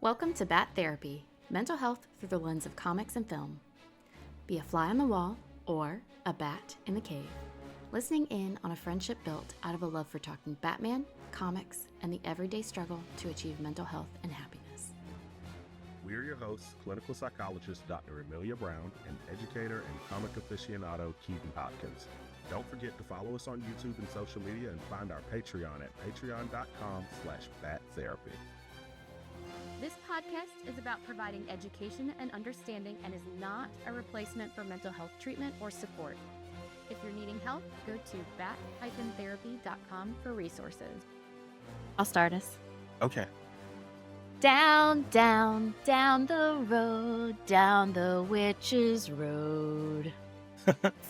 Welcome to Bat Therapy, mental health through the lens of comics and film. Be a fly on the wall or a bat in the cave, listening in on a friendship built out of a love for talking Batman, comics, and the everyday struggle to achieve mental health and happiness. We're your hosts, clinical psychologist Dr. Amelia Brown and educator and comic aficionado Keaton Hopkins. Don't forget to follow us on YouTube and social media and find our Patreon at patreon.com/battherapy. This podcast is about providing education and understanding and is not a replacement for mental health treatment or support. If you're needing help, go to bat-therapy.com for resources. I'll start us. Okay. Down, down, down the road, down the witch's road.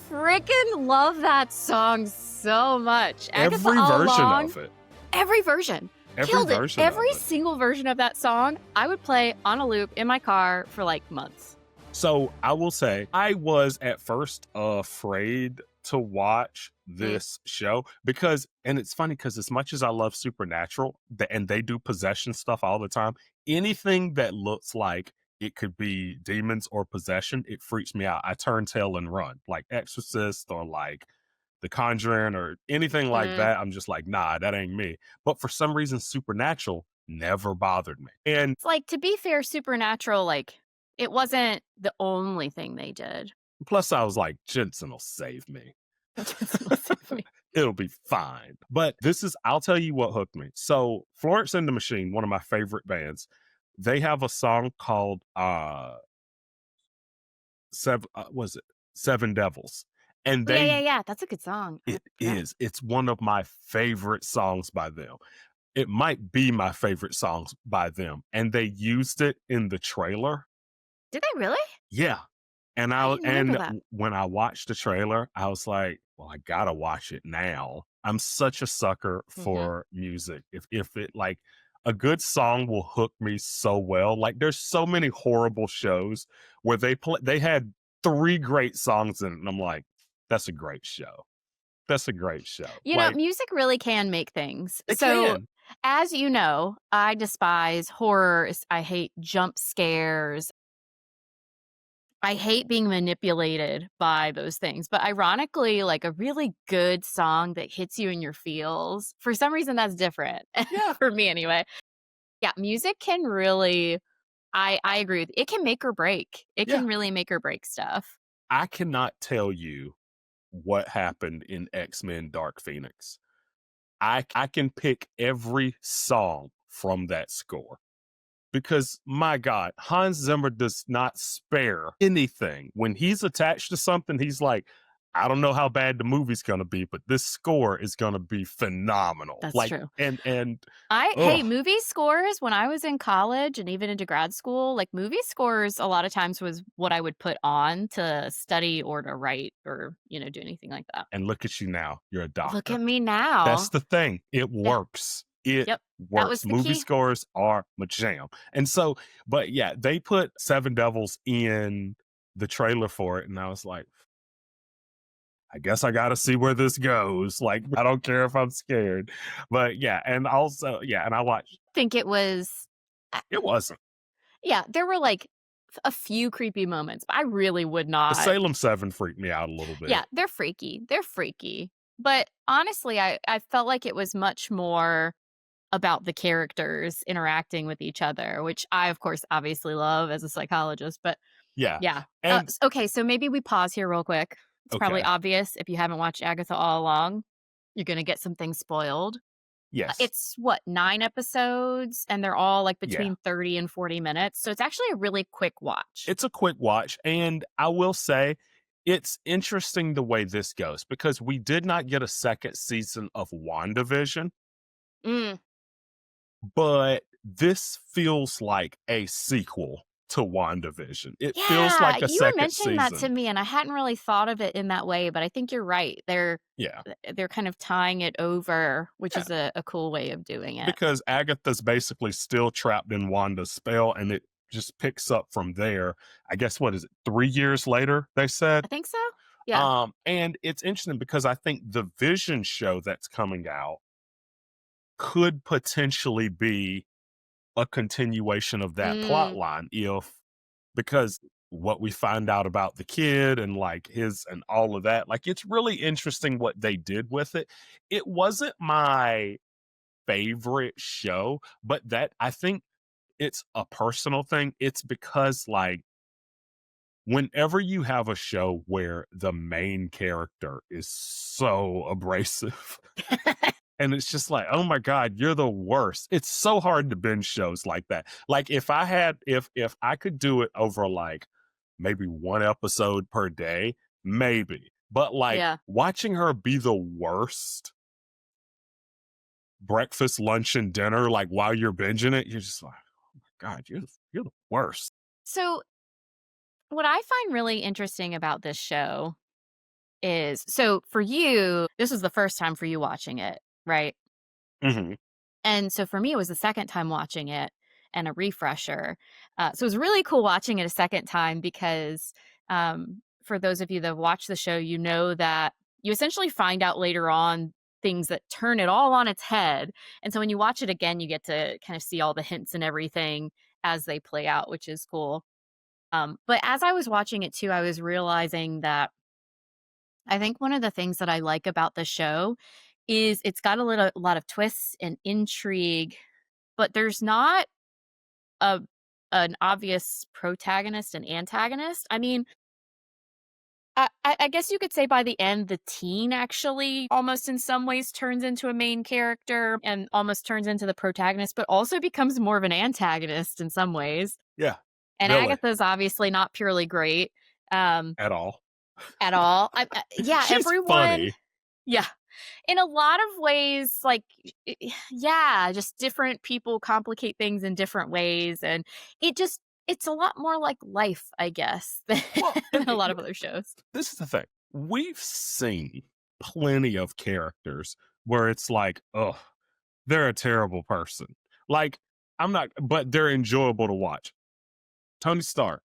Freaking love that song so much. Agatha Every All version Along, of it. every version. Killed it. Every single version of that song, I would play on a loop in my car for like months. So I will say, I was at first afraid to watch this show because, and it's funny because as much as I love Supernatural, and they do possession stuff all the time, anything that looks like it could be demons or possession, it freaks me out. I turn tail and run, like Exorcist or like The Conjuring or anything like that. I'm just like, nah, that ain't me. But for some reason, Supernatural never bothered me. And It's like, to be fair, Supernatural, like, it wasn't the only thing they did. plus I was like, Jensen will save me. It'll be fine. But I'll tell you what hooked me. So Florence and the Machine, one of my favorite bands, they have a song called Seven Devils. And Yeah. That's a good song. It is. It's one of my favorite songs by them. It might be my favorite songs by them. And they used it in the trailer. Did they really? Yeah. And that. when I watched the trailer, I was like, well, I gotta watch it now. I'm such a sucker for music. If it, like, a good song will hook me so well. Like, there's so many horrible shows where they had 3 great songs in it, and I'm like, that's a great show. That's a great show. You know, music really can make things. It can. As you know, I despise horror. I hate jump scares. I hate being manipulated by those things. But ironically, like a really good song that hits you in your feels, for some reason that's different. Yeah. For me anyway. Yeah, music can really, I agree with you. It can make or break. It can really make or break stuff. I cannot tell you what happened in X-Men Dark Phoenix. I can pick every song from that score. Because, my God, Hans Zimmer does not spare anything. When he's attached to something, he's like, I don't know how bad the movie's going to be, but this score is going to be phenomenal. That's true. And hey, movie scores, when I was in college and even into grad school, like movie scores a lot of times was what I would put on to study or to write or, do anything like that. And look at you now. You're a doctor. Look at me now. That's the thing. It works. It works. Movie scores are my jam. And so, but yeah, they put Seven Devils in the trailer for it. And I was like, I guess I got to see where this goes. Like, I don't care if I'm scared. But yeah. And also, and I watched. I think it was. It wasn't. Yeah. There were like a few creepy moments, but I really would not. The Salem 7 freaked me out a little bit. Yeah. They're freaky. But honestly, I felt like it was much more about the characters interacting with each other, which I, of course, obviously love as a psychologist. But yeah. Okay, so maybe we pause here real quick. It's probably obvious if you haven't watched Agatha All Along, you're going to get some things spoiled. Yes. It's 9 episodes, and they're all like between 30 and 40 minutes. So it's actually a really quick watch. It's a quick watch. And I will say, it's interesting the way this goes because we did not get a second season of WandaVision. But this feels like a sequel to WandaVision. It feels like a second season. You were mentioning that to me, and I hadn't really thought of it in that way, but I think you're right. They're kind of tying it over, which is a cool way of doing it. Because Agatha's basically still trapped in Wanda's spell, and it just picks up from there. I guess, 3 years later, they said? I think so. Yeah. And it's interesting because I think the Vision show that's coming out could potentially be a continuation of that plot Mm, line if because what we find out about the kid and like his and all of that, like it's really interesting what they did with it. It wasn't my favorite show, but that I think it's a personal thing. It's because like whenever you have a show where the main character is so abrasive and it's just like, oh my God, you're the worst. It's so hard to binge shows like that. Like if I could do it over like maybe one episode per day, maybe. But like yeah. watching her be the worst breakfast, lunch, and dinner, like while you're binging it, you're just like, God, you're the worst. So, what I find really interesting about this show is so for you, this was the first time for you watching it, right? Mhm. And so for me, it was the second time watching it and a refresher. So it was really cool watching it a second time because for those of you that watch the show, you know that you essentially find out later on things that turn it all on its head. And so when you watch it again, you get to kind of see all the hints and everything as they play out, which is cool. But as I was watching it too, I was realizing that I think one of the things that I like about the show is it's got a lot of twists and intrigue, but there's not a an obvious protagonist and antagonist. I mean, I guess you could say by the end, the teen actually almost in some ways turns into a main character and almost turns into the protagonist, but also becomes more of an antagonist in some ways. Yeah. And Really. Agatha's obviously not purely great At all. at all. Yeah, She's everyone. funny. Yeah, in a lot of ways, like, yeah, just different people complicate things in different ways, and it's a lot more like life, I guess, than Well, than a lot of other shows. this is the thing. We've seen plenty of characters where it's like, oh, they're a terrible person. Like, I'm not, but they're enjoyable to watch. Tony Stark,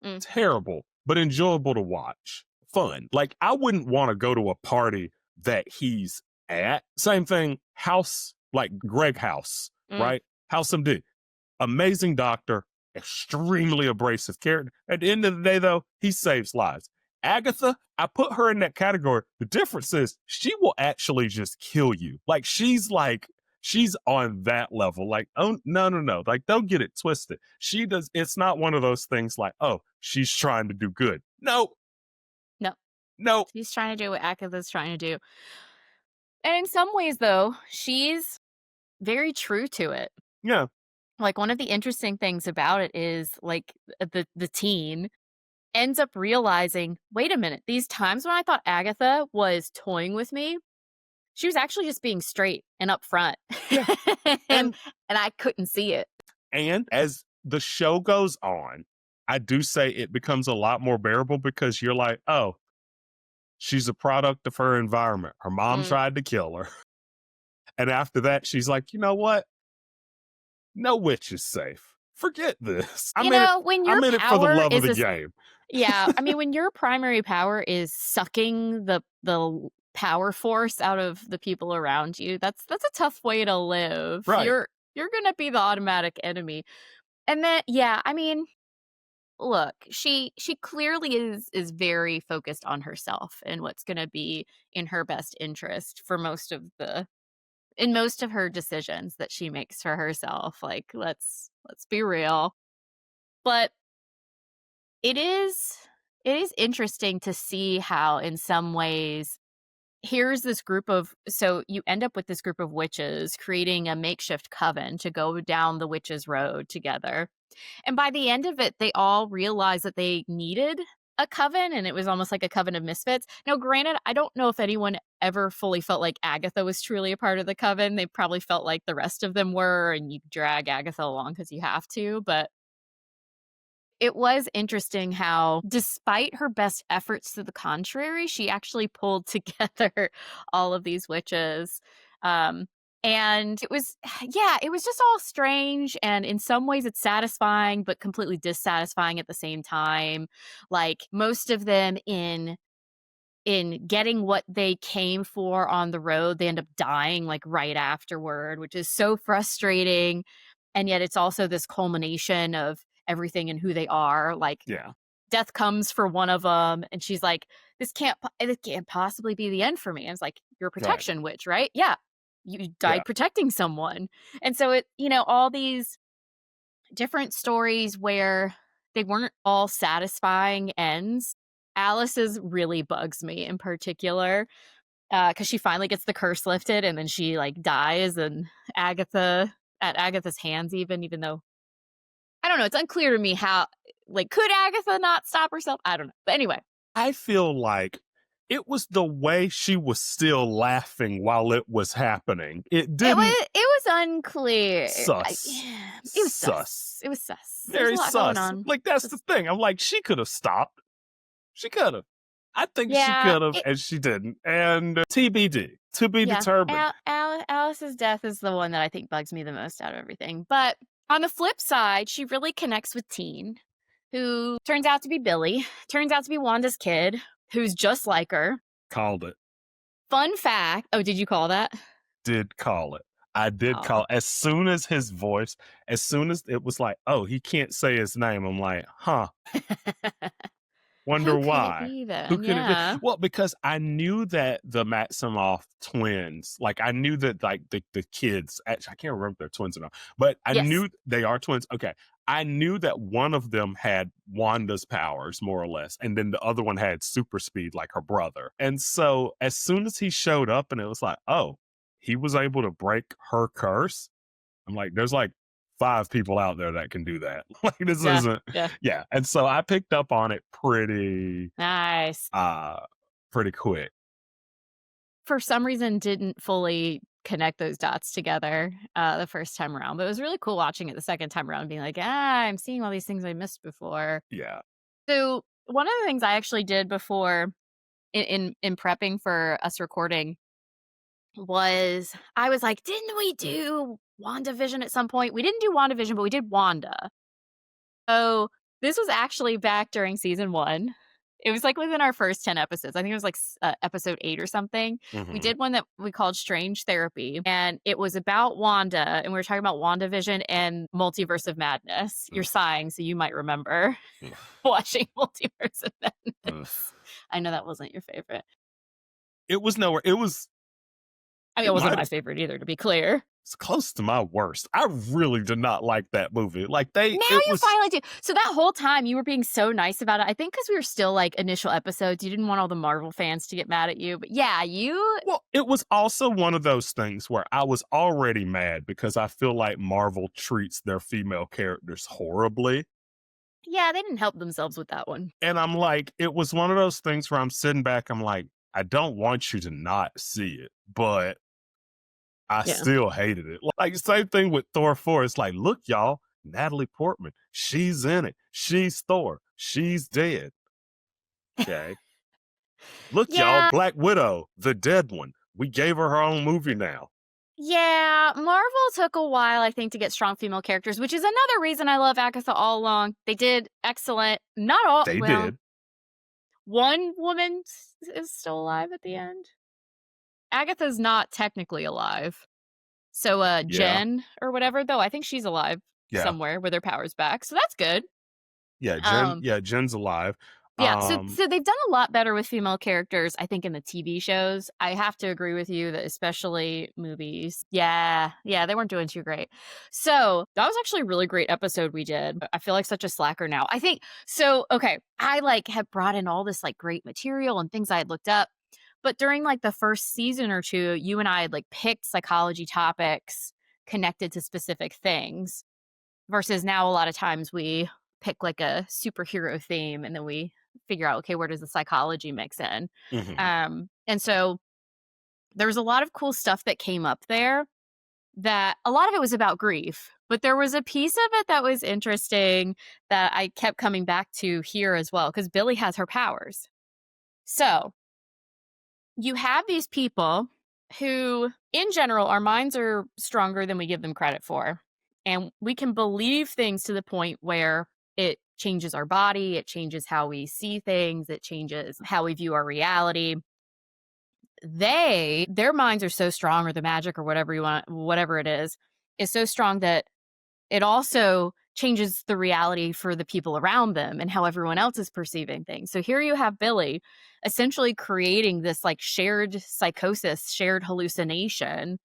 Mm, terrible, but enjoyable to watch. Fun. Like, I wouldn't want to go to a party that he's at. Same thing, House, like Greg House, mm. right? House MD. Amazing doctor, extremely abrasive character. At the end of the day, though, he saves lives. Agatha, I put her in that category. The difference is she will actually just kill you. She's on that level. Like, oh no, no, no. Like, don't get it twisted. She does, it's not one of those things like, oh, she's trying to do good. No, No, no. she's trying to do what Agatha's trying to do, and in some ways, though, she's very true to it. Yeah, Like, one of the interesting things about it is, like, the teen ends up realizing, "Wait a minute, these times when I thought Agatha was toying with me, she was actually just being straight and upfront." yeah. and And and I couldn't see it. And as the show goes on, I do say it becomes a lot more bearable because you're like, oh, she's a product of her environment. Her mom Mm. tried to kill her. And after that, she's like, you know what? No witch is safe. Forget this. You know, when your I'm in it for the power love of is the this game. yeah, I mean, when your primary power is sucking the power force out of the people around you, that's a tough way to live. Right. You're gonna be the automatic enemy. And then yeah, I mean, look, she clearly is very focused on herself and what's gonna be in her best interest for most of the in most of her decisions that she makes for herself. Like, let's be real. But it is it is interesting to see how in some ways here's this group of so you end up with this group of witches creating a makeshift coven to go down the witches road together. And by the end of it, they all realized that they needed a coven and it was almost like a coven of misfits. Now, granted, I don't know if anyone ever fully felt like Agatha was truly a part of the coven. They probably felt like the rest of them were, and you drag Agatha along because you have to. But it was interesting how, despite her best efforts to the contrary, she actually pulled together all of these witches. Um, and it was, yeah, it was just all strange. And in some ways, it's satisfying, but completely dissatisfying at the same time. Like most of them in getting what they came for on the road, they end up dying like right afterward, which is so frustrating. and yet it's also this culmination of everything and who they are. Like, Yeah. death comes for one of them, and she's like, this can't possibly be the end for me. And it's like, you're a Right. protection witch, right? Yeah. You Yeah. died protecting someone. And so all these different stories where they weren't all satisfying ends. Alice's really bugs me in particular, because she finally gets the curse lifted and then she like dies, and Agatha at Agatha's hands, even though I don't know, it's unclear to me how, like, could Agatha not stop herself? I don't know. But anyway, I feel like it was the way she was still laughing while it was happening. It didn't it was unclear. sus. Yeah, it was Sus. sus. It was sus. There was a Very lot going sus. on. Like, that's the Just thing. I'm like, she could have stopped. She could have. I think she yeah, could have, and she didn't. And TBD, to be yeah. determined. Alice's death is the one that I think bugs me the most out of everything. But on the flip side, she really connects with Teen, who turns out to be Billy, turns out to be Wanda's kid, who's just like her. Called it. Fun fact. Oh, did you call that? Did call it. I did Oh. call as soon as his voice, as soon as it was like, oh, he can't say his name. I'm like, huh. Wonder Who could it why. be Who then? could it be? Yeah. Well, because I knew that the Maximoff twins, like I knew that like the kids, actually, I can't remember if they're twins or not, but I Yes. knew they are twins. Okay. I knew that one of them had Wanda's powers, more or less, and then the other one had super speed, like her brother. And so as soon as he showed up and it was like, oh, he was able to break her curse, I'm like, there's like 5 people out there that can do that. Like this Yeah. isn't Yeah. yeah. And so I picked up on it Nice. uh pretty quick. For some reason, didn't fully connect those dots together the first time around. But it was really cool watching it the second time around, being like, I'm seeing all these things I missed before. Yeah. So one of the things I actually did before in prepping for us recording was I was like, didn't we do WandaVision at some point? We didn't do WandaVision, but we did Wanda. So this was actually back during season 1. It was, like, within our first 10 episodes. I think it was, like, episode 8 or something. We Mhm. did one that we called Strange Therapy, and it was about Wanda, and we were talking about WandaVision and Multiverse of Madness. You're Ugh, sighing, so you might remember ugh, watching Multiverse of ugh. Madness. I know that wasn't your favorite. It was nowhere. It was I mean, it it wasn't might my have favorite either, to be clear. it's close to my worst. I really did not like that movie. Like Now it you was finally do. So that whole time you were being so nice about it. I think because we were still like initial episodes, you didn't want all the Marvel fans to get mad at you. But yeah, well, it was also one of those things where I was already mad because I feel like Marvel treats their female characters horribly. yeah, they didn't help themselves with that one. And I'm like, it was one of those things where I'm sitting back, I'm like, I don't want you to not see it, but I Yeah. still hated it. Like, same thing with Thor 4. It's like, look, y'all, Natalie Portman, she's in it. She's Thor. She's dead. Okay. Look, y'all, Yeah, Black Widow, the dead one. We gave her her own movie now. yeah. Marvel took a while, I think, to get strong female characters, which is another reason I love Agatha All Along. They did excellent. Not all, They well, did. one woman is still alive at the end. Agatha's not technically alive. So, Yeah. Jen or whatever, though, I think she's alive Yeah. somewhere with her powers back. So that's good. Yeah. Um, Jen's alive. yeah, so Um, they've done a lot better with female characters, I think, in the TV shows. I have to agree with you that especially movies. Yeah, yeah, they weren't doing too great. So that was actually a really great episode we did. I feel like such a slacker now. I think so. Okay, I like have brought in all this like great material and things I had looked up. But during like the first season or two, you and I had like picked psychology topics connected to specific things versus now a lot of times we pick like a superhero theme and then we figure out, okay, where does the psychology mix in? mhm. And so there was a lot of cool stuff that came up there that a lot of it was about grief, but there was a piece of it that was interesting that I kept coming back to here as well because Billy has her powers. So you have these people who, in general, our minds are stronger than we give them credit for. And we can believe things to the point where it changes our body, it changes how we see things, it changes how we view our reality. Their minds are so strong, or the magic, or whatever you want, whatever it is so strong that it also changes the reality for the people around them and how everyone else is perceiving things. So here you have Billy essentially creating this like shared psychosis, shared hallucination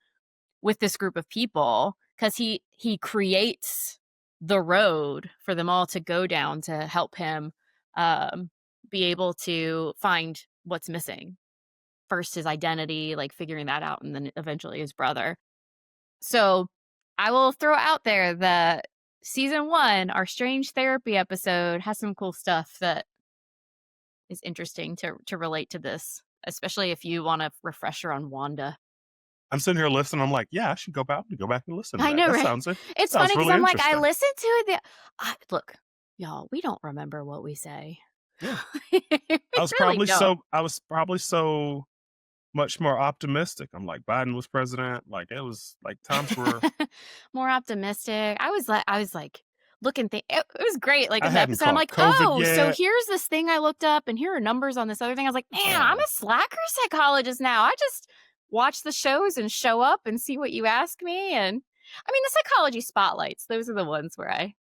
with this group of people because he creates the road for them all to go down to help him um, be able to find what's missing. First, his identity, like figuring that out, and then eventually his brother. So I will throw out there that season 1, our strange therapy episode, has some cool stuff that is interesting to relate to this, especially if you want a refresher on Wanda. I'm sitting here listening. I'm like, yeah, I should go back and listen to I that. know, That right? It's funny sounds because really I'm like, I interesting. listened to it. Look, y'all, we don't remember what we say. Yeah. We really don't. I was probably so much more optimistic. I'm like, Biden was president. Like it was like times were More optimistic. I was like looking it was great. Like I in the hadn't episode, I'm caught like, COVID oh, so yet. here's this thing I looked up, and here are numbers on this other thing. I was like, man, I'm Yeah. a slacker psychologist now. I just watch the shows and show up and see what you ask me. And I mean, the psychology spotlights, those are the ones where I,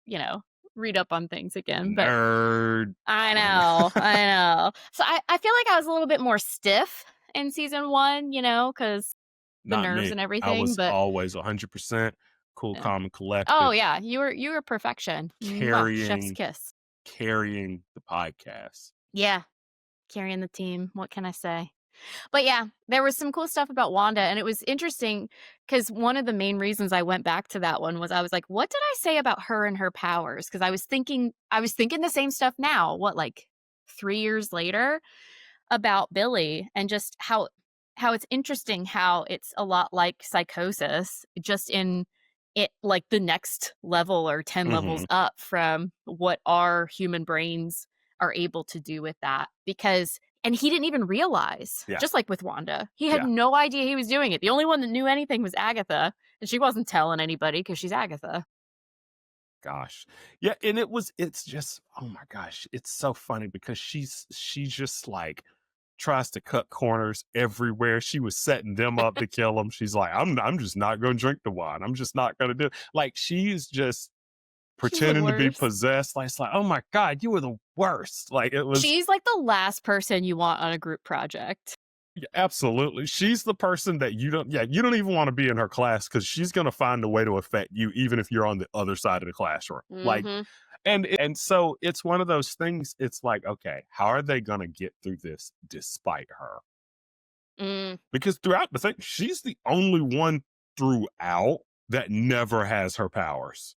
you know, read up on things again. But Nerd. I know, I know. So I feel like I was a little bit more stiff in season 1, because the Not nerves me. and I everything. was But always 100% cool, yeah. calm, and Oh, collected, yeah, you were perfection. Mwah, chef's carrying kiss. carrying the podcast. Yeah, carrying the team, what can I say? But, yeah, there was some cool stuff about Wanda, and it was interesting because one of the main reasons I went back to that one was I was like, "What did I say about her and her powers?" Because I was thinking the same stuff now, like, 3 years later about Billy and just how it's interesting how it's a lot like psychosis, just in it like the next level or 10 levels Mhm. up from what our human brains are able to do with that. Because and he didn't even realize, Yeah. just like with Wanda. He had Yeah. no idea he was doing it. The only one that knew anything was Agatha, and she wasn't telling anybody because she's Agatha. Gosh. Yeah, and it's just, oh my gosh, it's so funny because she just like tries to cut corners everywhere. She was setting them up to kill him. She's like, I'm just not going to drink the wine. I'm just not going to do it. Like she's just She's the pretending to be worst. possessed. Like it's like, oh my god, you were the worst. Like it was She's like the last person you want on a group project. yeah, absolutely. She's the person that you don't even want to be in her class because she's going to find a way to affect you, even if you're on the other side of the classroom. Like, Mhm. and so it's one of those things. It's like, okay, how are they going to get through this despite her? Mm. Because throughout the thing, she's the only one throughout that never has her powers.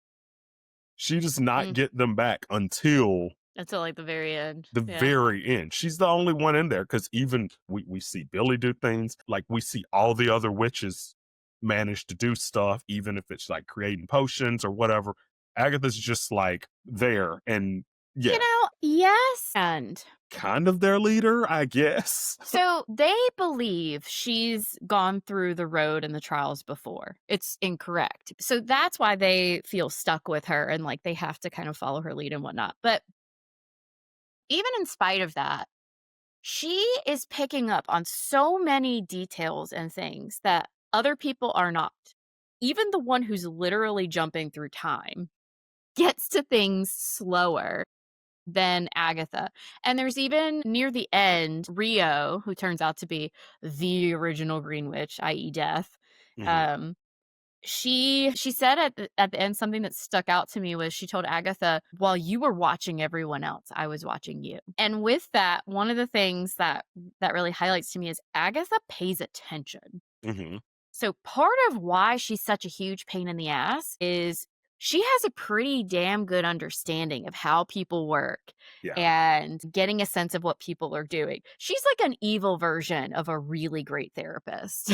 She does not Mm. get them back until Until, like, the very end. the Yeah. very end. She's the only one in there because even we see Billy do things, like we see all the other witches manage to do stuff, even if it's like creating potions or whatever. Agatha's just like there and yeah, Yes. And kind of their leader, I guess. so they believe she's gone through the road and the trials before. It's incorrect. So that's why they feel stuck with her and like they have to kind of follow her lead and whatnot. But even in spite of that, she is picking up on so many details and things that other people are not. Even the one who's literally jumping through time gets to things slower than Agatha. And there's even near the end, Rio, who turns out to be the original Green Witch, i.e. Death. Mhm. Um, she said at the end something that stuck out to me was she told Agatha, while you were watching everyone else, I was watching you. And with that, one of the things that really highlights to me is Agatha pays attention. Mhm. So part of why she's such a huge pain in the ass is she has a pretty damn good understanding of how people work Yeah. and getting a sense of what people are doing. She's like an evil version of a really great therapist.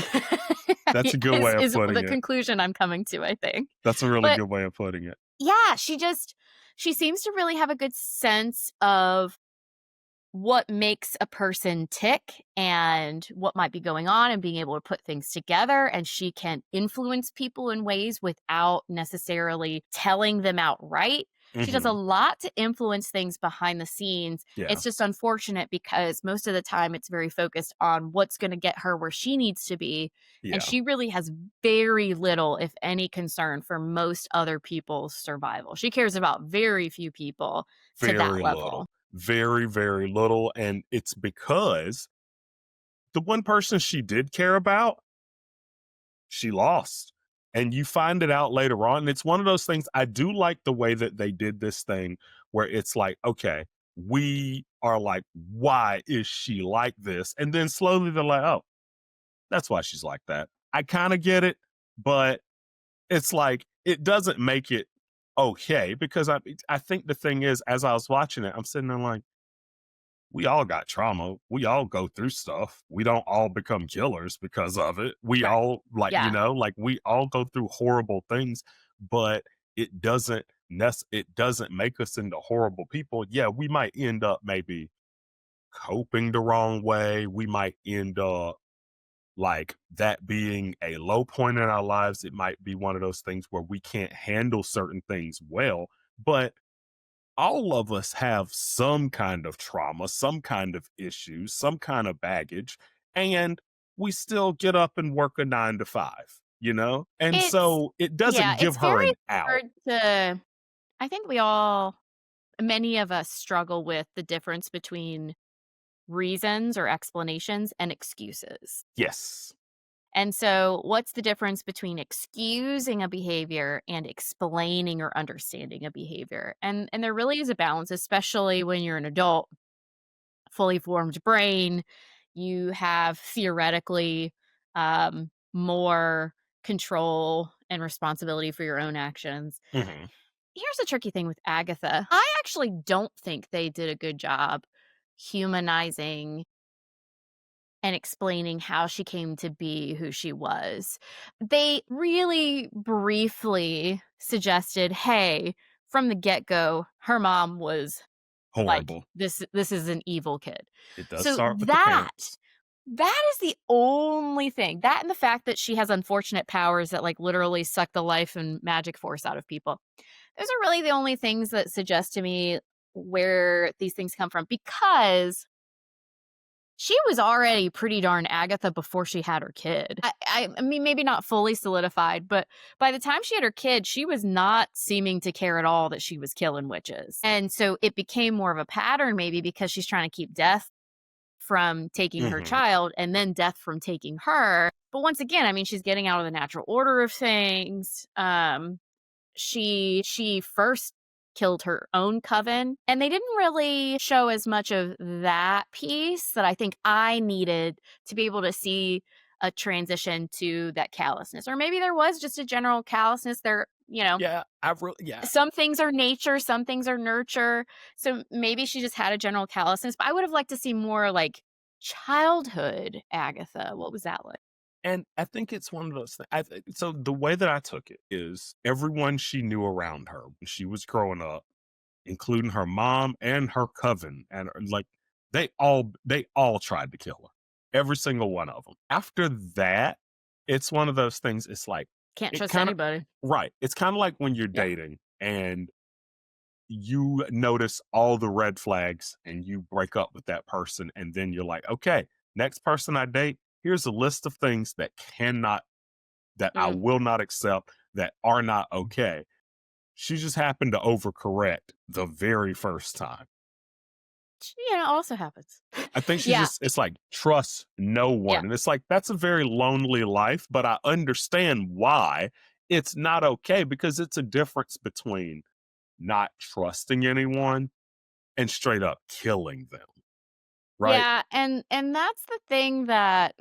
That's a good way of is putting the it. conclusion I'm coming to, I think. That's a really But good way of putting it. yeah, she seems to really have a good sense of what makes a person tick and what might be going on and being able to put things together. And she can influence people in ways without necessarily telling them outright. She does a Mhm. lot to influence things behind the scenes. Yeah. It's just unfortunate because most of the time it's very focused on what's gonna get her where she needs to be, and Yeah. she really has very little, if any, concern for most other people's survival. She cares about very few people to that Very little. level. Very, very little, and it's because the one person she did care about, she lost. And you find it out later on. And it's one of those things. I do like the way that they did this thing where it's like, okay, we are like, why is she like this? And then slowly they're like, oh, that's why she's like that. I kind of get it, but it's like it doesn't make it okay because I think the thing is, as I was watching it, I'm sitting there like, we all got trauma. We all go through stuff. We don't all become killers because of it. We Right. all like, Yeah. like we all go through horrible things, but it doesn't make us into horrible people. Yeah, we might end up maybe coping the wrong way. We might end up like that being a low point in our lives. It might be one of those things where we can't handle certain things well, but all of us have some kind of trauma, some kind of issues, some kind of baggage, and we still get up and work a 9 to 5, you know? And It's so it yeah, doesn't give it's her very an out. hard to I think we all many of us struggle with the difference between reasons or explanations and excuses. Yes. And so, what's the difference between excusing a behavior and explaining or understanding a behavior? And there really is a balance, especially when you're an adult, fully formed brain. You have theoretically more control and responsibility for your own actions. Mhm. Here's the tricky thing with Agatha. I actually don't think they did a good job humanizing and explaining how she came to be who she was. They really briefly suggested, "Hey, from the get-go, her mom was like, Horrible. this is an evil kid." It does So start with the parents. that is the only thing. That and the fact that she has unfortunate powers that, like, literally suck the life and magic force out of people. Those are really the only things that suggest to me where these things come from because she was already pretty darn Agatha before she had her kid. I mean, maybe not fully solidified, but by the time she had her kid, she was not seeming to care at all that she was killing witches. And so it became more of a pattern maybe because she's trying to keep death from taking her Mhm. child and then death from taking her. But once again, I mean, she's getting out of the natural order of things. She first killed her own coven, and they didn't really show as much of that piece that I think I needed to be able to see a transition to that callousness. Or maybe there was just a general callousness there, Yeah, I've really yeah. some things are nature, some things are nurture. So maybe she just had a general callousness, but I would have liked to see more like childhood Agatha. What was that like? And I think it's one of those things. So the way that I took it is everyone she knew around her when she was growing up, including her mom and her coven, and like they all tried to kill her, every single one of them. After that, it's one of those things. It's like Can't it trust kind of anybody. right. It's kind of like when you're Yeah. dating and you notice all the red flags and you break up with that person, and then you're like, okay, next person I date, here's a list of things that I Mm. will not accept, that are not okay. She just happened to overcorrect the very first time. Also happens. I think she Yeah. just it's like trust no Yeah. one. And it's like that's a very lonely life, but I understand why it's not okay because it's a difference between not trusting anyone and straight up killing them, right? Yeah, and that's the thing that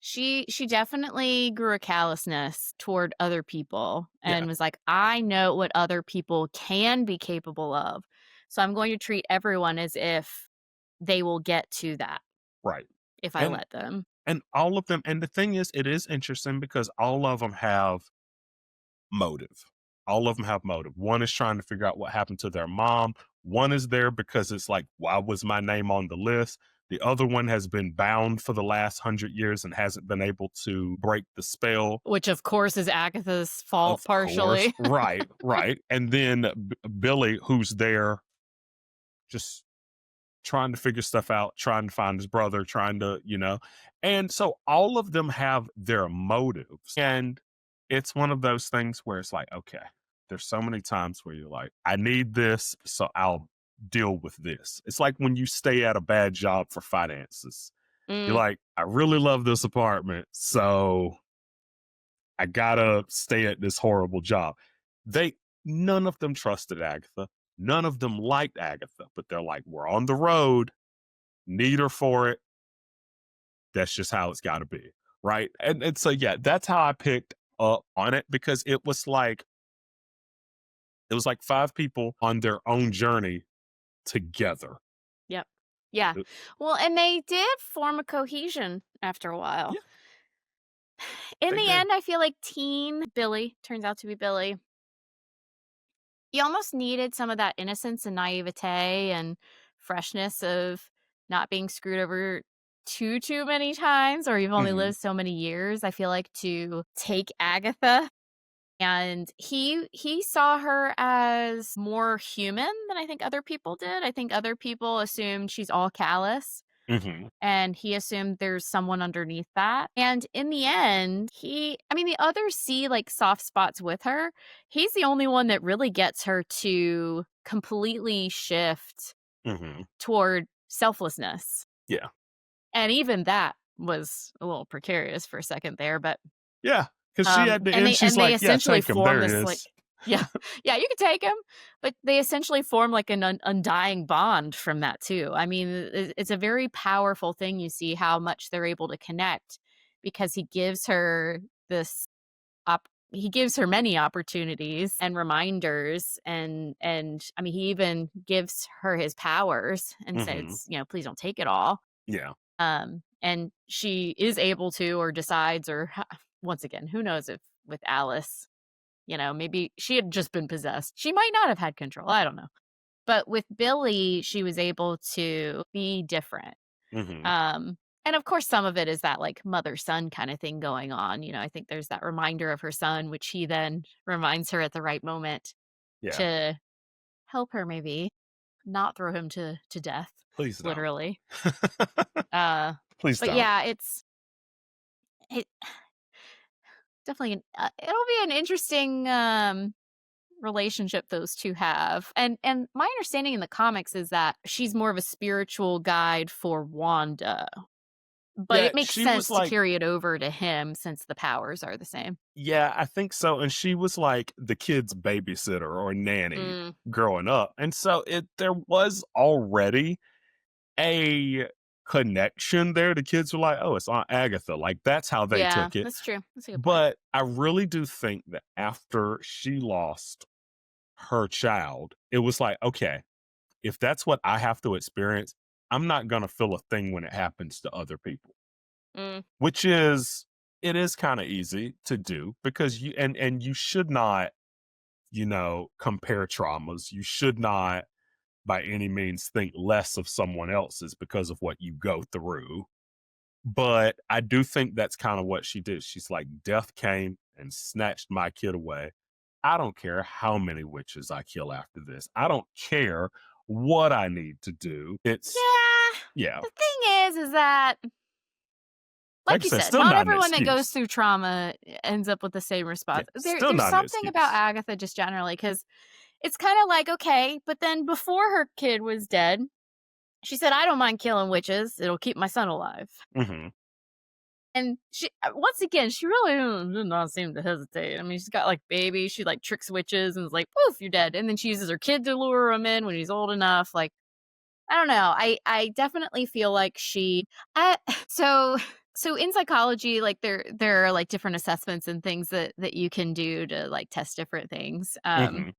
she definitely grew a callousness toward other people Yeah, and was like, "I know what other people can be capable of. So I'm going to treat everyone as if they will get to that right. if I And let them." all of them, and the thing is it is interesting because all of them have motive. All of them have motive. One is trying to figure out what happened to their mom. One is there because it's like, why was my name on the list? The other one has been bound for the last 100 years and hasn't been able to break the spell. Which, of course, is Agatha's fault Of course. partially. Right, right. And then Billy, who's there just trying to figure stuff out, trying to find his brother, trying to, and so all of them have their motives. And it's one of those things where it's like, okay, there's so many times where you're like, I need this, so I'll deal with this. It's like when you stay at a bad job for finances. You're Mm, like, I really love this apartment, so I gotta stay at this horrible job. They None of them trusted Agatha. None of them liked Agatha, but they're like, we're on the road, need her for it. That's just how it's gotta be. Right. And so yeah, that's how I picked up on it because it was like five people on their own journey together. yep. Yeah. Uh, Well, and they did form a cohesion after a while. Yeah, In they the did. end, I feel like teen Billy turns out to be Billy. You almost needed some of that innocence and naivete and freshness of not being screwed over too many times, or you've only Mhm, lived so many years, I feel like, to take Agatha. And he saw her as more human than I think other people did. I think other people assumed she's all callous, mhm, and he assumed there's someone underneath that. And in the end, the others see like soft spots with her. He's the only one that really gets her to completely shift mhm. toward selflessness. Yeah. And even that was a little precarious for a second there, but Yeah, because she at the and end, they she's and they like, "Yeah, essentially take him. form There he this like is." yeah. Yeah, you can take him, but they essentially form like an undying bond from that too. I mean, it's a very powerful thing. You see how much they're able to connect because this he gives her many opportunities and reminders, and I mean, he even gives her his powers and Mhm. says, "Please don't take it all." Yeah. And she is able to, or decides, once again, who knows if with Alice, maybe she had just been possessed. She might not have had control. I don't know. But with Billy, she was able to be different. Mhm. Um, and of course, some of it is that like mother son kind of thing going on. I think there's that reminder of her son, which he then reminds her at the right moment Yeah. to help her maybe not throw him to death, Please don't. literally. Uh, Please but don't. yeah, it definitely it'll be an interesting relationship those two have. And my understanding in the comics is that she's more of a spiritual guide for Wanda, but Yeah, it makes she was sense to like, carry it over to him since the powers are the same. yeah, I think so, and she was like the kid's babysitter or nanny Mm, growing up, and so there was already a connection there. The kids were like, "Oh, it's Aunt Agatha." Like, that's how they yeah, took it, that's true. That's a good point. but I really do think that after she lost her child, it was like, "Okay, if that's what I have to experience, I'm not gonna feel a thing when it happens to other people." Mm, Which is it is kinda easy to do because you should not, compare traumas. You should not by any means think less of someone else's because of what you go through. But I do think that's kinda what she did. She's like, "Death came and snatched my kid away. I don't care how many witches I kill after this. I don't care what I need to do." yeah. Yeah. The thing is that Like like I you said, said, still not not an everyone that goes excuse. through trauma ends up with the same Yeah, response. still There's not an something about excuse. Agatha just generally because it's kind of like okay, but then before her kid was dead, she said, "I don't mind killing witches. It'll keep my son alive." Mhm. And she once again, she really did not seem to hesitate. I mean, she's got, like, babies, she, like, tricks witches and is like, "Poof, you're dead." And then she uses her kid to lure him in when he's old enough, like, I don't know. I definitely feel like she I so so in psychology, like, there are, like, different assessments and things that you can do to, like, test different things. Mhm.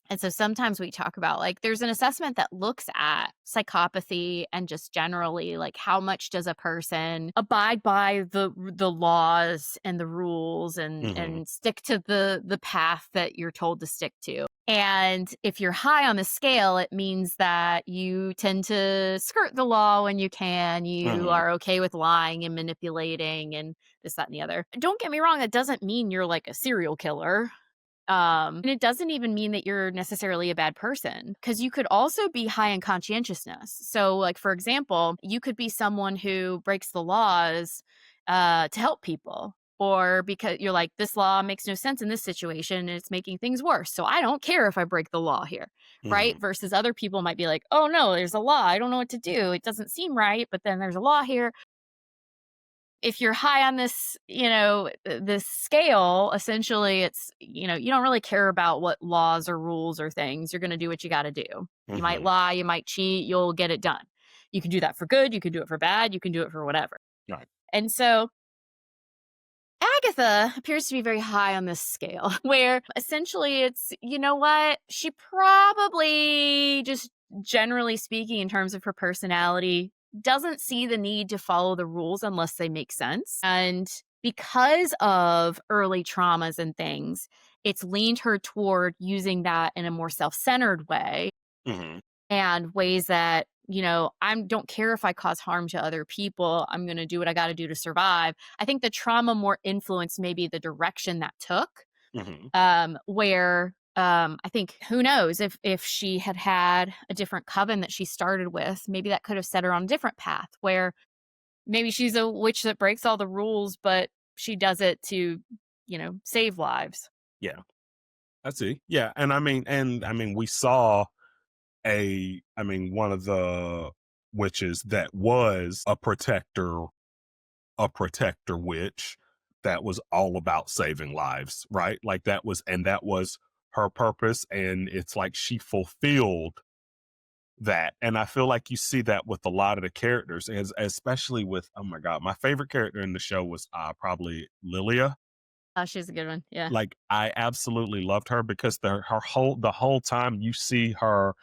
And so sometimes we talk about like there's an assessment that looks at psychopathy and just generally like how much does a person abide by the laws and the rules Mhm. and stick to the path that you're told to stick to. And if you're high on the scale, it means that you tend to skirt the law when you can. You Mhm. are okay with lying and manipulating and this, that, and the other. Don't get me wrong, that doesn't mean you're like a serial killer. And it doesn't even mean that you're necessarily a bad person because you could also be high in conscientiousness. So, like, for example, you could be someone who breaks the laws to help people. Or because you're like, this law makes no sense in this situation and it's making things worse. So I don't care if I break the law here. Right. Mhm. Versus other people might be like, oh no, there's a law. I don't know what to do. It doesn't seem right. But then there's a law here. If you're high on this, this scale, essentially it's, you don't really care about what laws or rules or things. You're going to do what you got to do. You might Mhm. lie, you might cheat, you'll get it done. You can do that for good, you can do it for bad, you can do it for whatever. Right. And so Agatha appears to be very high on this scale where essentially it's, you know what? She probably just generally speaking in terms of her personality doesn't see the need to follow the rules unless they make sense. And because of early traumas and things, it's leaned her toward using that in a more self-centered way Mhm. and ways that, I don't care if I cause harm to other people. I'm going to do what I got to do to survive. I think the trauma more influenced maybe the direction that took, Mhm. where I think who knows if she had had a different coven that she started with, maybe that could have set her on a different path where maybe she's a witch that breaks all the rules, but she does it to, save lives. Yeah. I see. Yeah, and I mean, we saw one of the witches that was a protector witch that was all about saving lives, right? Like that was her purpose, and it's like she fulfilled that. And I feel like you see that with a lot of the characters, as especially with, oh my god, my favorite character in the show was probably Lilia. She's a good one. Yeah. Like, I absolutely loved her because the whole time you see her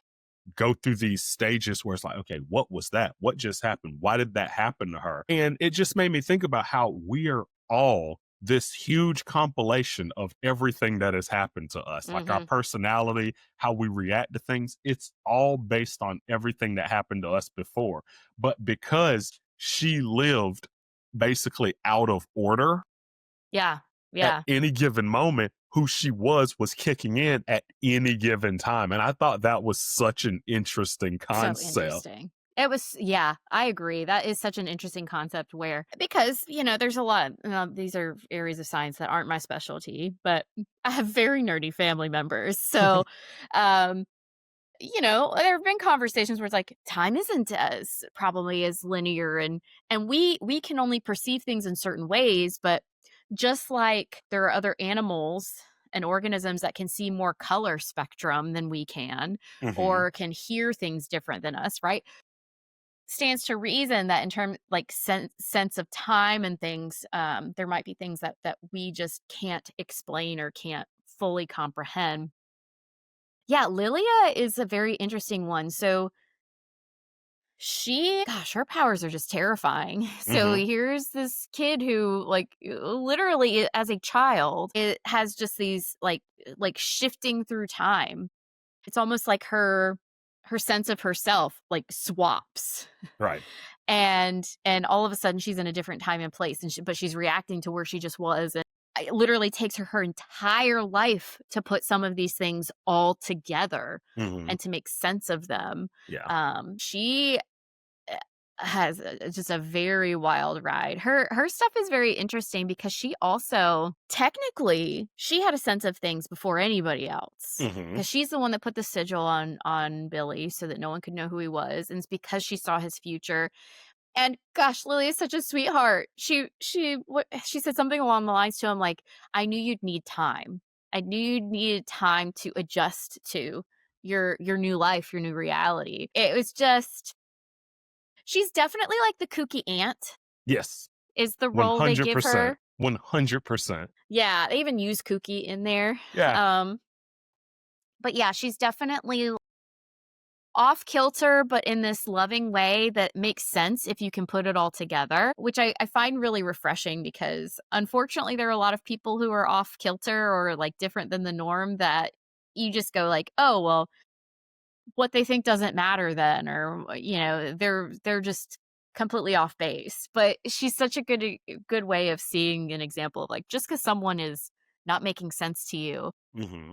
go through these stages where it's like, okay, what was that? What just happened? Why did that happen to her? And it just made me think about how we are all this huge compilation of everything that has happened to us, like our Hmm. personality, how we react to things. It's all based on everything that happened to us before. But because she lived basically out of order Yeah. at Yeah. any given moment, who she was kicking in at any given time. And I thought that was such an interesting So concept. interesting. It was, yeah, I agree. That is such an interesting concept where, because, there's a lot, these are areas of science that aren't my specialty, but I have very nerdy family members. So, um, there have been conversations where it's like time isn't as probably as linear and we can only perceive things in certain ways, but just like there are other animals and organisms that can see more color spectrum than we can Hmm. or can hear things different than us, right? Stands to reason that in terms like sense of time and things, there might be things that we just can't explain or can't fully comprehend. Yeah, Lilia is a very interesting one. So gosh, her powers are just terrifying. So Hmm. here's this kid who, like, literally as a child, it has just these like shifting through time. It's almost like her sense of herself like swaps, Right. and all of a sudden she's in a different time and place, but she's reacting to where she just was. And it literally takes her entire life to put some of these things all together Hmm. and to make sense of them. Yeah. She has just a very wild ride. Her stuff is very interesting because she also technically she had a sense of things before anybody else. Hmm. Because she's the one that put the sigil on Billy so that no one could know who he was, and it's because she saw his future. And gosh, Lily is such a sweetheart. She said something along the lines to him like, "I knew you'd need time. I knew you'd needed time to adjust to your new life, your new reality." It was just she's definitely like the kooky aunt Yes. is the role they give 100%. her. 100%. Yeah, they even use kooky in there. Yeah. Um, But yeah, she's definitely off kilter, but in this loving way that makes sense if you can put it all together, which I find really refreshing because unfortunately there are a lot of people who are off kilter or like different than the norm that you just go like, oh well, what they think doesn't matter then, or they're just completely off base. But she's such a good way of seeing an example of like just because someone is not making sense to you Hmm.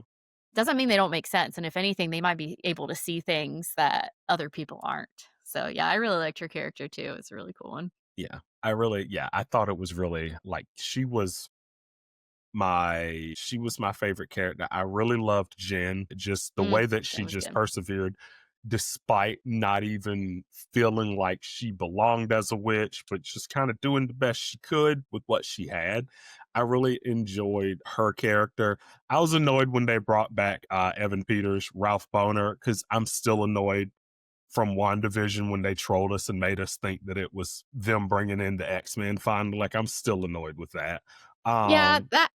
doesn't mean they don't make sense, and if anything, they might be able to see things that other people aren't. So, yeah, I really liked her character too, it's a really cool one. Yeah. I thought it was really like she was my favorite character. I really loved Jen, just the way that That she was just good. persevered despite not even feeling like she belonged as a witch, but just kind of doing the best she could with what she had. I really enjoyed her character. I was annoyed when they brought back Evan Peters, Ralph Boner, because I'm still annoyed from WandaVision when they trolled us and made us think that it was them bringing in the X-Men finally. Like, I'm still annoyed with that. Yeah, Um, that's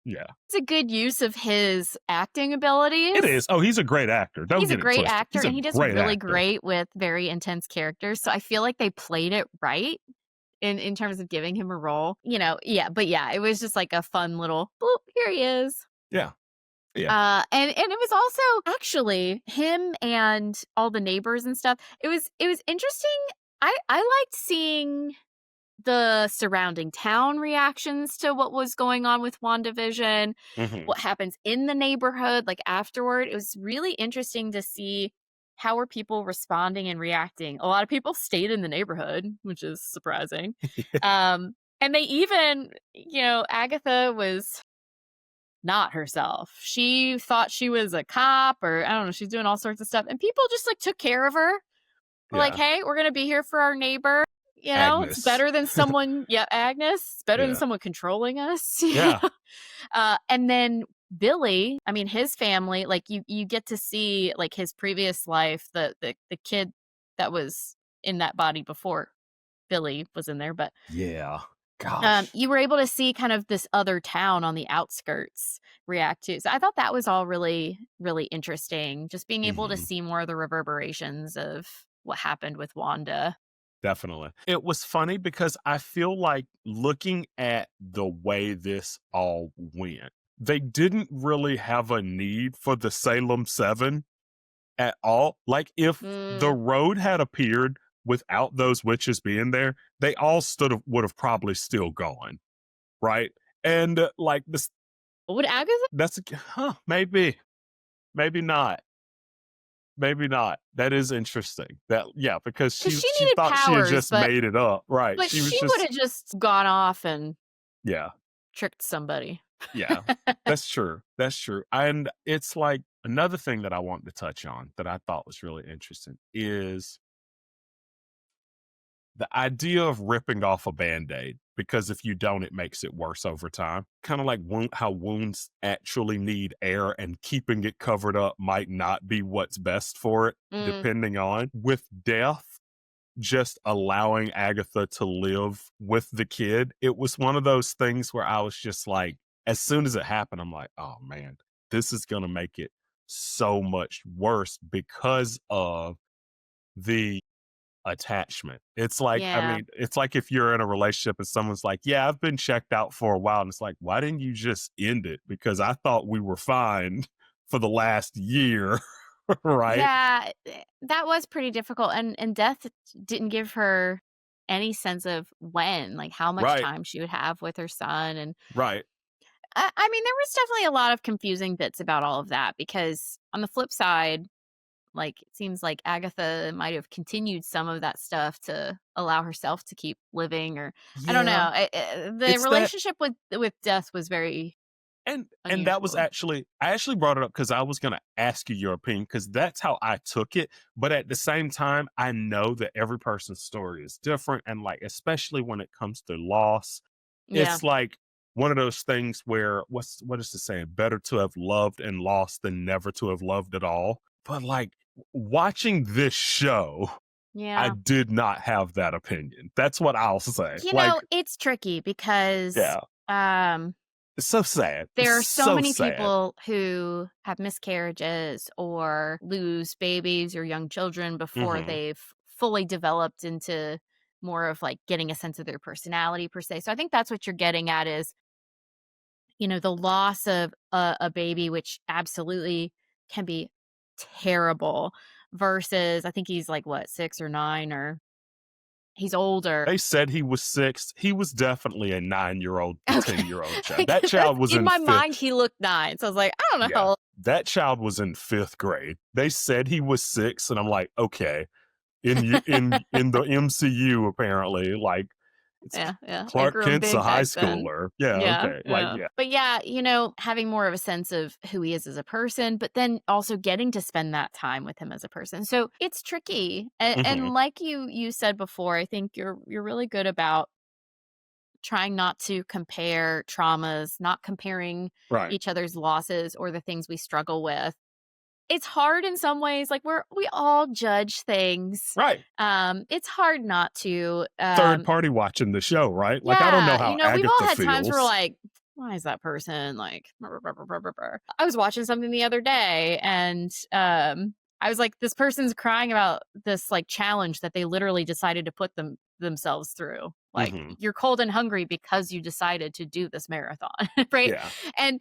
yeah. a good use of his acting It abilities. is. Oh, he's a great actor. Don't He's a get it great twisted. actor, He's a and he does great really actor. great with very intense characters, so I feel like they played it right in terms of giving him a role, yeah, but yeah, it was just like a fun little, "Boop, here he is." Yeah. Yeah. And it was also actually him and all the neighbors and stuff. It was interesting. I liked seeing the surrounding town reactions to what was going on with WandaVision, Hmm. what happens in the neighborhood, like afterward. It was really interesting to see how were people responding and reacting. A lot of people stayed in the neighborhood, which is surprising. And they even, Agatha was not herself. She thought she was a cop or I don't know, she's doing all sorts of stuff. And people just like took care of her. We're like, Yeah. hey, we're gonna be here for our neighbor. It's Agnes. better than someone, yeah, Agnes. It's better than Yeah. someone controlling us. Yeah. And then Billy, I mean, his family, like you get to see like his previous life, the kid that was in that body before Billy was in there, but Yeah. Gosh. you were able to see kind of this other town on the outskirts react to. So I thought that was all really, really interesting. Just being able to Hmm. see more of the reverberations of what happened with Wanda. Definitely. It was funny because I feel like looking at the way this all went, they didn't really have a need for the Salem 7 at all. Like, if the Mm. road had appeared without those witches being there, they all would have probably still gone, right? And like this, Would Agatha? maybe, maybe not, maybe not. That is interesting. That yeah, because Because she she she needed thought she had powers, just but made it up, right? but She was she would just have just gone off and yeah, tricked somebody. yeah. That's true. That's true. And it's like another thing that I want to touch on that I thought was really interesting is the idea of ripping off a band-aid, because if you don't it makes it worse over time, kind of like how wounds actually need air and keeping it covered up might not be what's best for it Mm, depending on with death. Just allowing Agatha to live with the kid, it was one of those things where I was just like, as soon as it happened, I'm like, oh man, this is gonna make it so much worse because of the attachment. It's like, I yeah. mean, it's like if you're in a relationship and someone's like, "Yeah, I've been checked out for a while." And it's like, "Why didn't you just end it? Because I thought we were fine for the last year." Right? Yeah, that was pretty difficult, and death didn't give her any sense of when, like, how much Right. time she would have with her son, and Right. I mean, there was definitely a lot of confusing bits about all of that because on the flip side, like, it seems like Agatha might have continued some of that stuff to allow herself to keep living, or I don't know. Yeah. The It's that. relationship with death was very And that was unusual. actually, I actually brought it up because I was gonna ask you your opinion, because that's how I took it. But at the same time, I know that every person's story is different. And like, especially when it comes to loss, Yeah. it's like one of those things where what is the saying? Better to have loved and lost than never to have loved at all. But like watching this show, I Yeah. did not have that opinion. That's what I'll say. Like, It's tricky because, yeah. um It's so sad. It's There are so so many sad. people who have miscarriages or lose babies or young children before Mhm. they've fully developed into more of, like, getting a sense of their personality per se. So I think that's what you're getting at is, the loss of a baby, which absolutely can be terrible, versus I think he's, like, what, 6 or 9, or he's older. They said he was 6. He was definitely a 9-year-old to Okay. 10-year-old child. That 'Cause child was in in my 5th. mind, he looked 9, so I was like, "I don't know how Yeah. old." That child was in 5th grade. They said he was 6, and I'm like, "Okay." In the MCU, apparently, like, it's Yeah, yeah, I Clark grew up Kent's a big high back then. schooler. Yeah, Yeah, okay. Like, yeah. yeah. But yeah, having more of a sense of who he is as a person, but then also getting to spend that time with him as a person. So it's tricky. And Mhm. like you said before, I think you're really good about trying not to compare traumas, not comparing Right. each other's losses or the things we struggle with. It's hard in some ways, like we all judge things. Right. It's hard not to. Third party watching the show, right? Like, I don't know Yeah, how we've all Agatha had times where we're feels. like, why is that person like brr, brr, brr, brr, brr, brr. I was watching something the other day, and I was like, this person's crying about this like challenge that they literally decided to put themselves through. Like, Mhm. you're cold and hungry because you decided to do this marathon, right? Yeah. And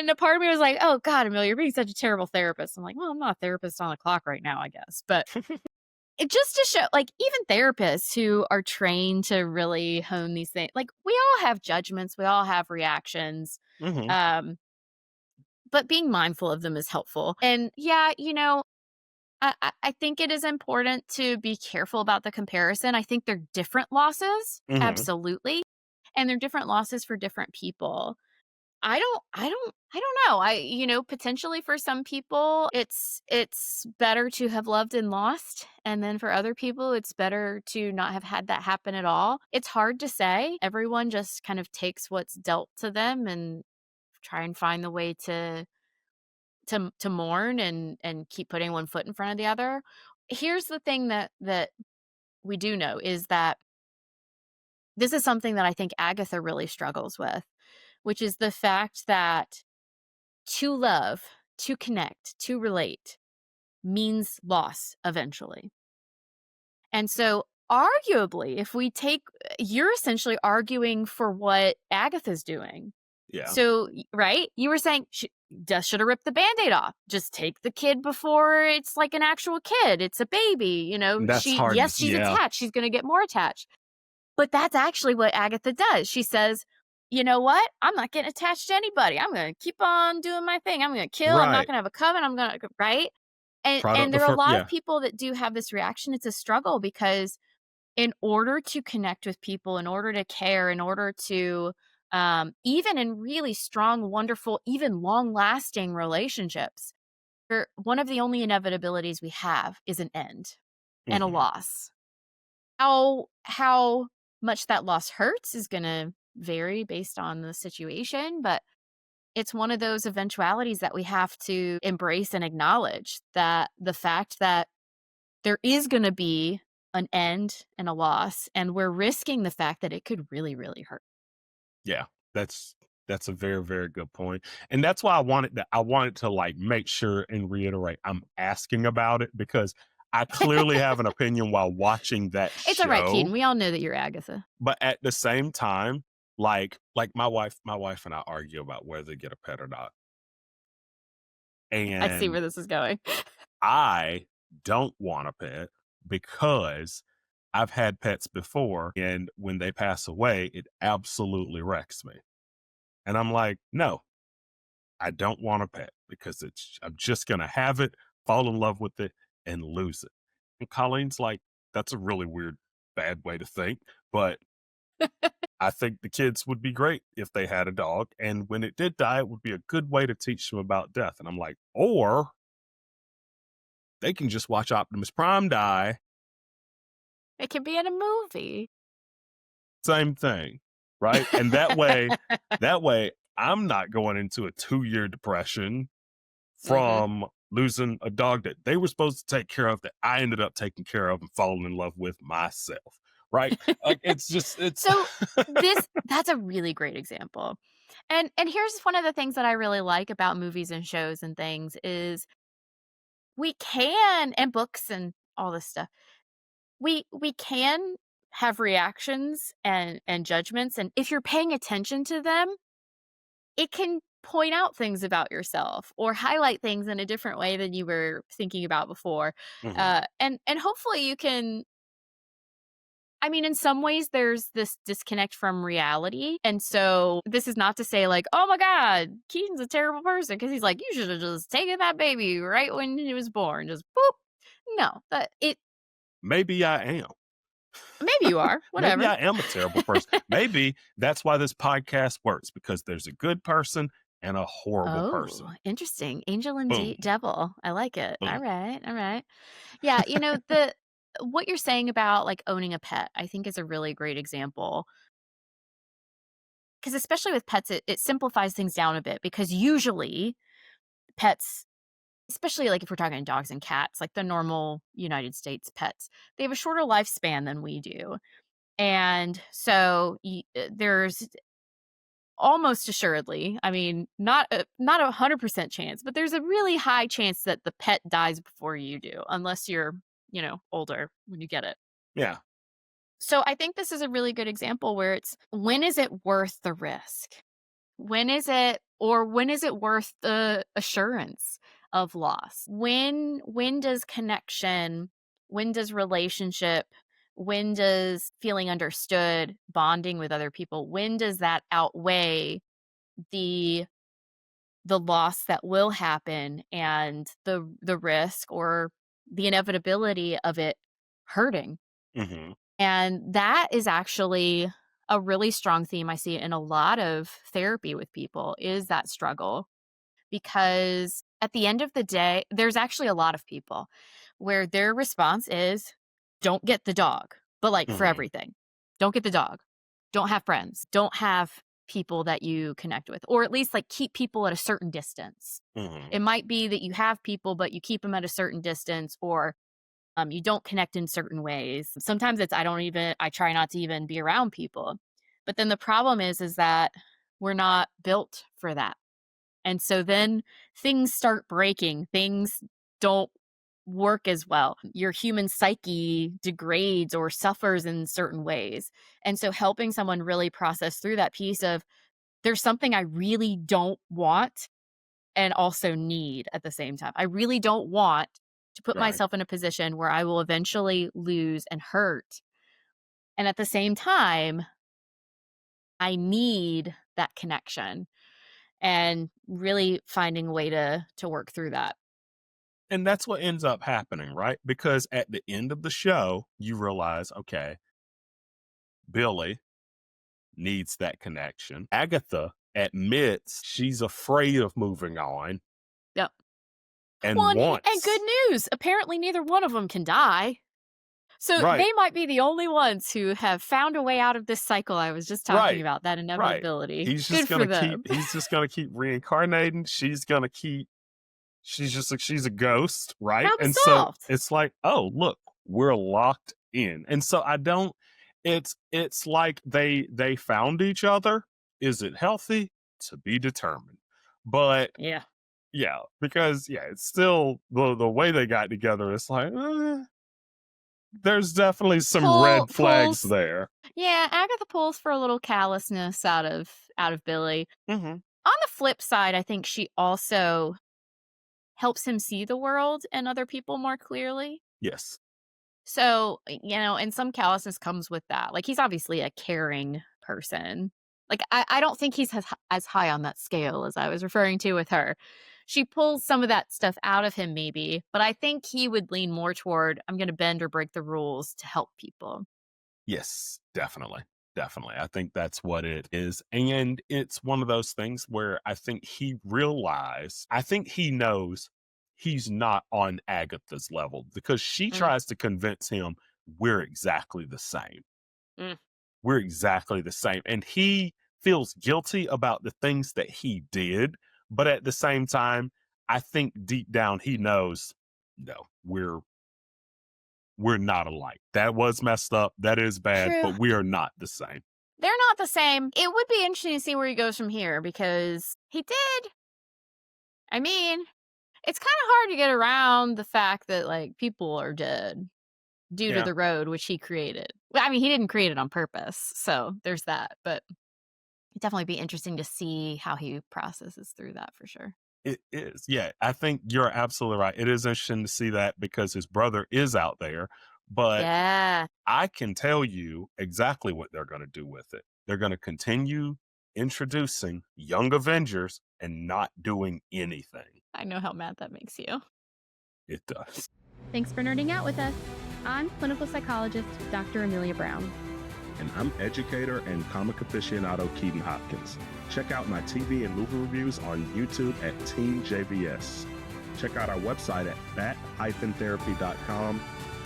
a part of me was like, oh God, Amelia, you're being such a terrible therapist. I'm like, well, I'm not a therapist on the clock right now, I guess. But it just to show, like, even therapists who are trained to really hone these things, like, we all have judgments, we all have reactions, Mhm. um, but being mindful of them is helpful. And yeah, I think it is important to be careful about the comparison. I think they're different losses, Mhm. absolutely, and they're different losses for different people. I don't know. Potentially for some people it's better to have loved and lost, and then for other people it's better to not have had that happen at all. It's hard to say. Everyone just kind of takes what's dealt to them and try and find the way to mourn and keep putting one foot in front of the other. Here's the thing that we do know is that this is something that I think Agatha really struggles with, which is the fact that to love, to connect, to relate means loss eventually. And so, arguably, if we take, you're essentially arguing for what Agatha's doing. Yeah. So, right? You were saying, just should have ripped the band aid off. Just take the kid before it's like an actual kid. It's a baby. That's hard to Yes, she's yeah. attached. She's going to get more attached. But that's actually what Agatha does. She says, "You know what? I'm not getting attached to anybody. I'm gonna keep on doing my thing. I'm gonna kill. I'm not Right. gonna have a coven. I'm gonna," right? And Product there of are a her lot of yeah. people that do have this reaction. It's a struggle because in order to connect with people, in order to care, in order to even in really strong, wonderful, even long-lasting relationships, one of the only inevitabilities we have is an end and a Mhm. loss. How much that loss hurts is gonna vary based on the situation, but it's one of those eventualities that we have to embrace and acknowledge, that the fact that there is gonna be an end and a loss, and we're risking the fact that it could really, really hurt. Yeah, that's that's a very, very good point, and that's why I wanted to, like, make sure and reiterate I'm asking about it because I clearly have an opinion while watching that It's alright, Keaton, show, we all know that you're Agatha. but at the same time, like my wife and I argue about whether to get a pet or not, I see and where this is going. I don't want a pet because I've had pets before, and when they pass away, it absolutely wrecks me, and I'm like, "No, I don't want a pet because I'm just gonna have it, fall in love with it, and lose it." And Colleen's like, "That's a really weird, bad way to think, but I think the kids would be great if they had a dog, and when it did die, it would be a good way to teach them about death." And I'm like, "Or they can just watch Optimus Prime die, It could be in a movie. same thing, right?" And that way, I'm not going into a 2-year depression Mhm. from losing a dog that they were supposed to take care of that I ended up taking care of and falling in love with myself, right? Like, it's just it's So, that's a really great example. And here's one of the things that I really like about movies and shows and things is we can and books and all this stuff. We can have reactions and judgments, and if you're paying attention to them, it can point out things about yourself or highlight things in a different way than you were thinking about before. Hmm. And hopefully you can. I mean, in some ways, there's this disconnect from reality. And so this is not to say, like, oh my God, Keaton's a terrible person because he's like, you should have just taken that baby right when he was born. Just boop. No, Maybe I am. maybe you are, Maybe whatever. I am a terrible person. Maybe that's why this podcast works, because there's a good person and a horrible Oh, person. interesting. Angel and Boom, devil. I like it. All boom. right. All right. Yeah. What you're saying about like owning a pet, I think is a really great example. Because especially with pets, it simplifies things down a bit because usually pets, especially like if we're talking dogs and cats, like the normal United States pets, they have a shorter lifespan than we do. And so there's almost assuredly, I mean, not 100% chance, but there's a really high chance that the pet dies before you do, unless you're, older when you get it. Yeah. So I think this is a really good example where it's when is it worth the risk? When is it worth the assurance of loss? When does connection, when does relationship, when does feeling understood, bonding with other people, when does that outweigh the the loss that will happen and the risk or the inevitability of it hurting? Hmm. And that is actually a really strong theme I see in a lot of therapy with people is that struggle. Because at the end of the day, there's actually a lot of people where their response is don't get the dog, but like for Hmm. everything. Don't get the dog. Don't have friends. Don't have people that you connect with, or at least like keep people at a certain distance. Hmm. It might be that you have people, but you keep them at a certain distance, or you don't connect in certain ways. Sometimes I try not to even be around people. But then the problem is that we're not built for that. And so then things start breaking. Things don't work as well. Your human psyche degrades or suffers in certain ways. And so helping someone really process through that piece of there's something I really don't want and also need at the same time. I really don't want to put Right. myself in a position where I will eventually lose and hurt. And at the same time, I need that connection and really finding a way to work through that. And that's what ends up happening, right? Because at the end of the show, you realize, okay, Billy needs that connection. Agatha admits she's afraid of moving on Yep. Well, and and good wants. news, apparently neither one of them can die. So Right, they might be the only ones who have found a way out of this cycle I was just talking right, about, that right. inevitability. Good for them. He's just gonna keep reincarnating. She's just like she's a ghost, right? Problem And so solved. it's like, oh, look, we're locked in. And so I don't it's like they found each other. Is it healthy? To be determined. But Yeah. yeah, because yeah, it's still the way they got together, it's like, there's definitely some red flags Pulls. there. Yeah, Agatha pulls for a little callousness out of Billy. Mhm. On the flip side, I think she also helps him see the world and other people more clearly. Yes. So, and some callousness comes with that. Like, he's obviously a caring person. Like, I don't think he's as high on that scale as I was referring to with her. She pulls some of that stuff out of him, maybe, but I think he would lean more toward, I'm going to bend or break the rules to help people. Yes, definitely. Definitely. I think that's what it is. And it's one of those things where I think he knows he's not on Agatha's level because she Mm, tries to convince him we're exactly the same. mm. We're exactly the same. And he feels guilty about the things that he did. But at the same time, I think deep down he knows, no, we're not alike. That was messed up. That is bad, True. but we are not the same. they're not the same. It would be interesting to see where he goes from here because he did. I mean, it's kind of hard to get around the fact that like people are dead due to Yeah, the road which he created. Well, I mean, he didn't create it on purpose, so there's that. But it'd definitely be interesting to see how he processes through that for sure. it is. Yeah, I think you're absolutely right. It is interesting to see that because his brother is out there, but Yeah, I can tell you exactly what they're going to do with it. They're going to continue introducing young Avengers and not doing anything. I know how mad that makes you. It does. Thanks for nerding out with us. I'm clinical psychologist Dr. Amelia Brown. And I'm educator and comic aficionado Keaton Hopkins. Check out my TV and movie reviews on YouTube at Team JVS. Check out our website at bat-therapy.com,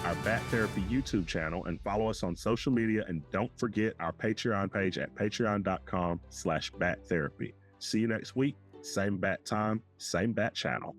our Bat Therapy YouTube channel, and follow us on social media. And don't forget our Patreon page at patreon.com/bat therapy. See you next week. Same bat time, same bat channel.